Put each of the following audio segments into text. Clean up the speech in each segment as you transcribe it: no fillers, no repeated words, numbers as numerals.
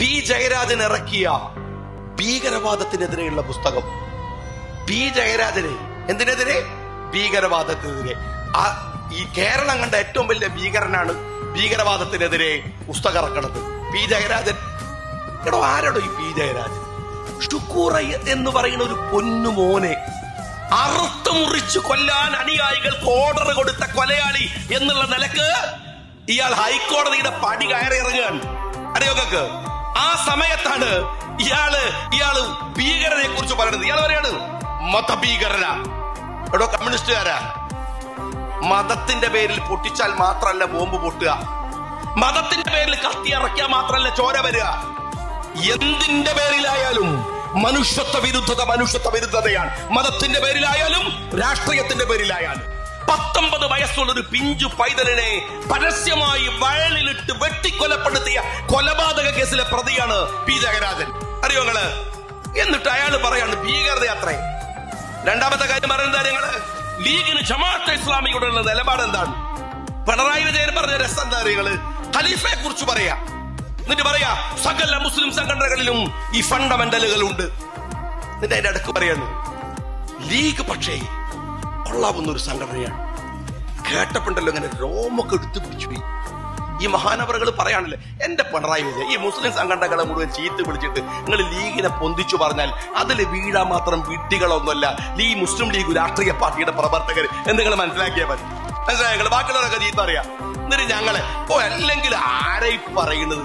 P Jayarajan ഇറക്കിയ ഭീകരവാദത്തിനെതിരെയുള്ള പുസ്തകം. P ജയരാജന് എന്തിനെതിരെ? ഭീകരവാദത്തിനെതിരെ. ഈ കേരളം കണ്ട ഏറ്റവും വലിയ ഭീകരനാണ് ഭീകരവാദത്തിനെതിരെ പുസ്തകം ഇറക്കണത് പി ജയരാജൻ. എടോ, ആരോടോ ഈ പി ജയരാജൻ? ഷുക്കൂർ എന്ന് പറയുന്ന ഒരു പൊന്നുമോനെ അറുത്ത് മുറിച്ചു കൊല്ലാൻ അനുയായികൾക്ക് ഓർഡർ കൊടുത്ത കൊലയാളി എന്നുള്ള നിലക്ക് ഇയാൾ ഹൈക്കോടതിയുടെ പടി കയറി ഇറങ്ങുകയാണ്. അറിയോക്ക് ആ സമയത്താണ് ഇയാള് ഭീകരനെ കുറിച്ച് പറയുന്നത്. ഇയാൾ പറയാണ് മതഭീകരനാ. എടോ, കമ്മ്യൂണിസ്റ്റുകാരാ, മതത്തിന്റെ പേരിൽ പൊട്ടിച്ചാൽ മാത്രല്ല ബോംബ് പൊട്ടുക, മതത്തിന്റെ പേരിൽ കത്തി ഇറക്കിയാൽ മാത്രല്ല ചോര വരിക. എന്തിന്റെ പേരിലായാലും മനുഷ്യത്വ വിരുദ്ധതയാണ്. മതത്തിന്റെ പേരിലായാലും രാഷ്ട്രീയത്തിന്റെ പേരിലായാലും. 19 വയസ്സുള്ള ഒരു പിഞ്ചു പൈതലിനെ പരസ്യമായി വയലിലിട്ട് വെട്ടിക്കൊലപ്പെടുത്തിയ കൊലപാതക കേസിലെ പ്രതിയാണ് പി ജയരാജൻ. അറിയോങ്ങള്? എന്നിട്ട് അയാൾ പറയാണ് ഭീകരതയാത്രേ. രണ്ടാമത്തെ കാര്യം പറയുന്നത് നിങ്ങള് ലീഗിന് ജമാഅത്തെ ഇസ്ലാമിയോടുള്ള നിലപാട് എന്താണ്? പിണറായി വിജയൻ പറഞ്ഞ രസം എന്താ അറിയങ്ങള്? ഖലീഫയെ കുറിച്ച് പറയാ, എന്നിട്ട് പറയാ സകല മുസ്ലിം സംഘടനകളിലും ഈ ഫണ്ടമെന്റലുകൾ ഉണ്ട്. എന്നിട്ട് അതിന്റെ അടുക്ക് പറയാണ് ലീഗ് പക്ഷേ കൊള്ളാവുന്ന ഒരു സംഘടനയാണ്. കേട്ടപ്പോണ്ടല്ലോ ഇങ്ങനെ രോമൊക്കെ എടുത്തു പിടിച്ചു. ഈ മഹാനവറുകൾ പറയാണല്ലേ, എന്റെ പിണറായി വിജയൻ ഈ മുസ്ലിം സംഘടനകളെ മുഴുവൻ ചീത്ത് വിളിച്ചിട്ട് നിങ്ങൾ ലീഗിനെ പൊന്തിച്ചു പറഞ്ഞാൽ അതിൽ വീഴാൻ മാത്രം വിഡ്ഢികളൊന്നുമല്ല ഈ മുസ്ലിം ലീഗ് രാഷ്ട്രീയ പാർട്ടിയുടെ പ്രവർത്തകർ എന്ന് നിങ്ങൾ മനസ്സിലാക്കിയാൽ മതി. മനസ്സിലായ? ബാക്കിയുള്ളവരൊക്കെ ചീത്ത പറയാ. എന്നിട്ട് ഞങ്ങളെ അല്ലെങ്കിൽ ആരായി പറയുന്നത്?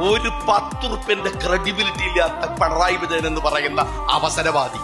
ഒരു 10 ഉറുപ്പ്യന്റെ ക്രെഡിബിലിറ്റി ഇല്ലാത്ത പിണറായി വിജയൻ എന്ന് പറയുന്ന അവസരവാദി.